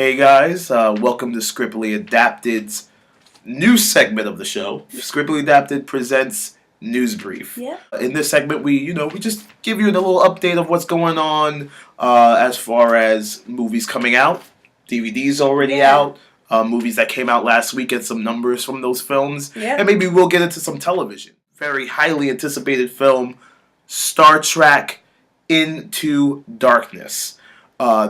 Hey guys, welcome to Scriptly Adapted's new segment of the show. Scriptly Adapted presents Newsbrief. Yeah. In this segment, we just give you a little update of what's going on as far as movies coming out, DVDs already out, movies that came out last week, and some numbers from those films, and maybe we'll get into some television. Very highly anticipated film, Star Trek Into Darkness.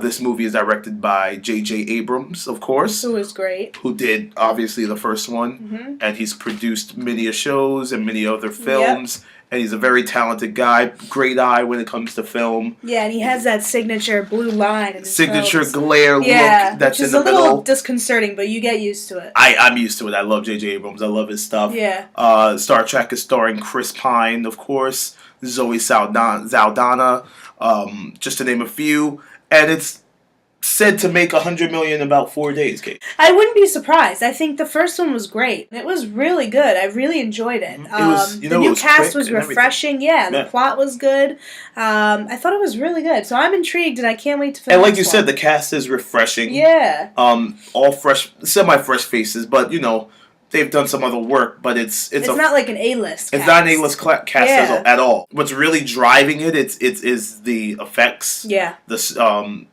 This movie is directed by J.J. Abrams, of course. Who is great. Who did, obviously, the first one. And he's produced many shows and many other films. And he's a very talented guy. Great eye when it comes to film. Yeah, and he has that signature blue line in his signature films. glare look that's in the middle. Which is a little disconcerting, but you get used to it. I'm used to it. I love J.J. Abrams. I love his stuff. Yeah. Star Trek is starring Chris Pine, of course. Zoe Saldana. Just to name a few. And it's said to make $100 million in about 4 days, Kate. I wouldn't be surprised. I think the first one was great. It was really good. I really enjoyed it. The new cast was refreshing. Yeah, the plot was good. I thought it was really good. So I'm intrigued, and I can't wait to finish. And like you said, the cast is refreshing. Yeah. All fresh, semi-fresh faces, but they've done some other work, but it's not like an A-list cast. It's not an A-list cast at all. What's really driving it is the effects. Yeah.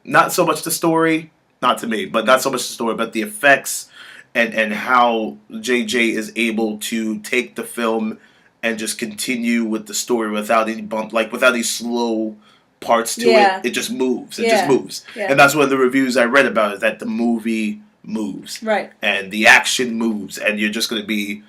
Not so much the story, not to me, but not so much the story, but the effects and how JJ is able to take the film and just continue with the story without any bump, like without any slow parts to it. It just moves. It just moves. Yeah. And that's one of the reviews I read about, is that the movie moves. Right. And the action moves, and you're just going to be,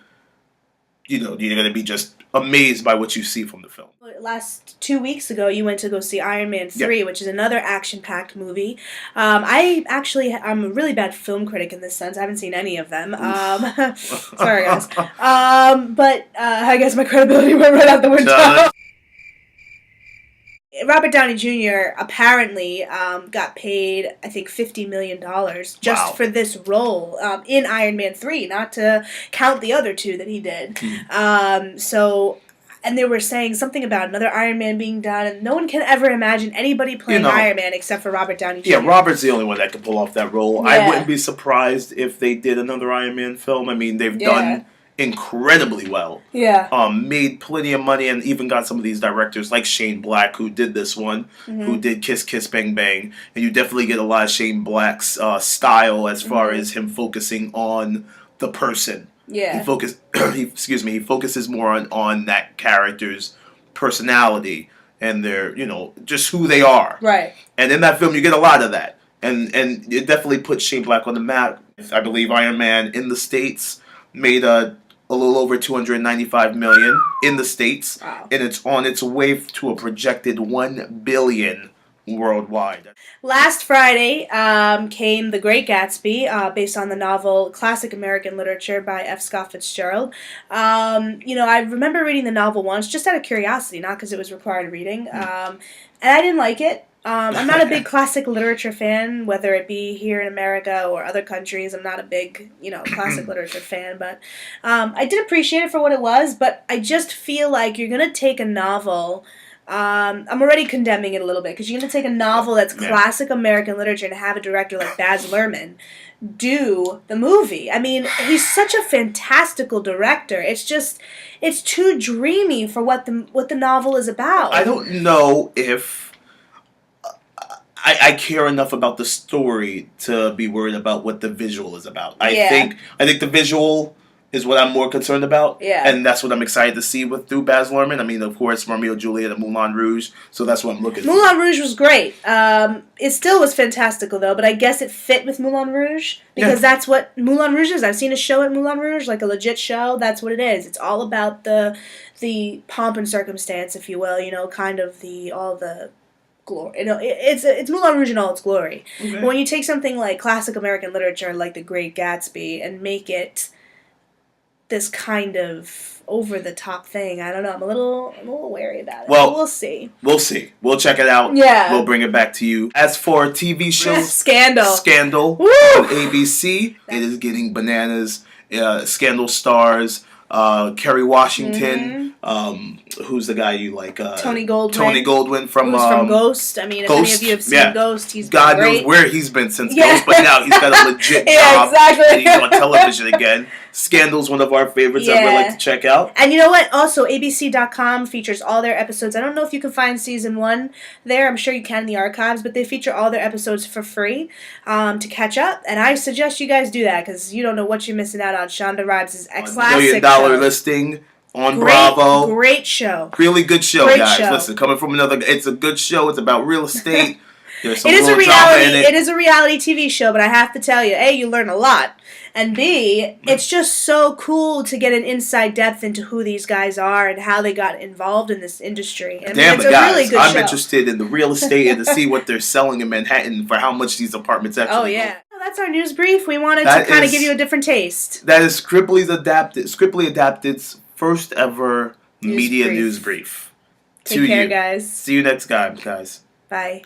you're going to be just amazed by what you see from the film. Last 2 weeks ago, you went to go see Iron Man 3, which is another action-packed movie. I'm a really bad film critic in this sense. I haven't seen any of them. Sorry, guys. But I guess my credibility went right out the window. Robert Downey Jr. apparently got paid, I think, $50 million just for this role in Iron Man 3, not to count the other two that he did. And they were saying something about another Iron Man being done, and no one can ever imagine anybody playing Iron Man except for Robert Downey Jr. Yeah, Robert's the only one that can pull off that role. Yeah. I wouldn't be surprised if they did another Iron Man film. I mean, they've done incredibly well. Yeah. Made plenty of money, and even got some of these directors like Shane Black, who did this one, who did Kiss Kiss Bang Bang, and you definitely get a lot of Shane Black's style as far as him focusing on the person. Yeah. He focuses more on that character's personality and their, just who they are. Right. And in that film, you get a lot of that, and it definitely puts Shane Black on the map. I believe Iron Man in the States made a little over $295 million in the States, and it's on its way to a projected $1 billion worldwide. Last Friday came The Great Gatsby, based on the novel Classic American Literature by F. Scott Fitzgerald. I remember reading the novel once, just out of curiosity, not because it was required reading, and I didn't like it. I'm not a big classic literature fan, whether it be here in America or other countries. I'm not a big, classic literature fan, but I did appreciate it for what it was, but I just feel like you're going to take a novel. I'm already condemning it a little bit, because you're going to take a novel that's classic American literature and have a director like Baz Luhrmann do the movie. I mean, he's such a fantastical director. It's too dreamy for what the novel is about. I don't know if I care enough about the story to be worried about what the visual is about. I think the visual is what I'm more concerned about. Yeah. And that's what I'm excited to see through Baz Luhrmann. I mean, of course, Romeo and Juliet and Moulin Rouge, so that's what I'm looking for. Moulin Rouge was great. It still was fantastical, though, but I guess it fit with Moulin Rouge, because that's what Moulin Rouge is. I've seen a show at Moulin Rouge, like a legit show. That's what it is. It's all about the pomp and circumstance, if you will, kind of all the glory. It's Moulin Rouge in all its glory. Okay. But when you take something like classic American literature, like The Great Gatsby, and make it this kind of over-the-top thing, I don't know. I'm a little wary about it. Well, we'll see. We'll see. We'll check it out. Yeah. We'll bring it back to you. As for TV shows, Scandal on ABC, it is getting bananas. Scandal stars Kerry Washington. Who's the guy you like? Tony Goldwyn. Tony Goldwyn from Ghost. I mean, if Ghost, any of you have seen Ghost, he's God great. knows where he's been since Ghost, but now he's got a legit job. Yeah, exactly. And he's on television again. Scandal's one of our favorites that we like to check out. And you know what? Also, ABC.com features all their episodes. I don't know if you can find season 1 there. I'm sure you can in the archives, but they feature all their episodes for free to catch up. And I suggest you guys do that because you don't know what you're missing out on. Shonda Rhimes' classic $1 million listing on Bravo. Great show. Really good show, Great guys. show. Listen, coming from it's a good show. It's about real estate. There's some It is a little drama reality. in it. It is a reality TV show, but I have to tell you, A, you learn a lot, and B, it's just so cool to get an inside depth into who these guys are and how they got involved in this industry. I mean, Damn it's it, a guys! really good I'm show. interested in the real estate and to see what they're selling in Manhattan for how much these apartments actually. Oh yeah, well, that's our news brief. We wanted That to kind of is- give you a different taste. That is Scribbly Adapted's first ever media brief. news brief. Take care, guys. See you next time, guys. Bye.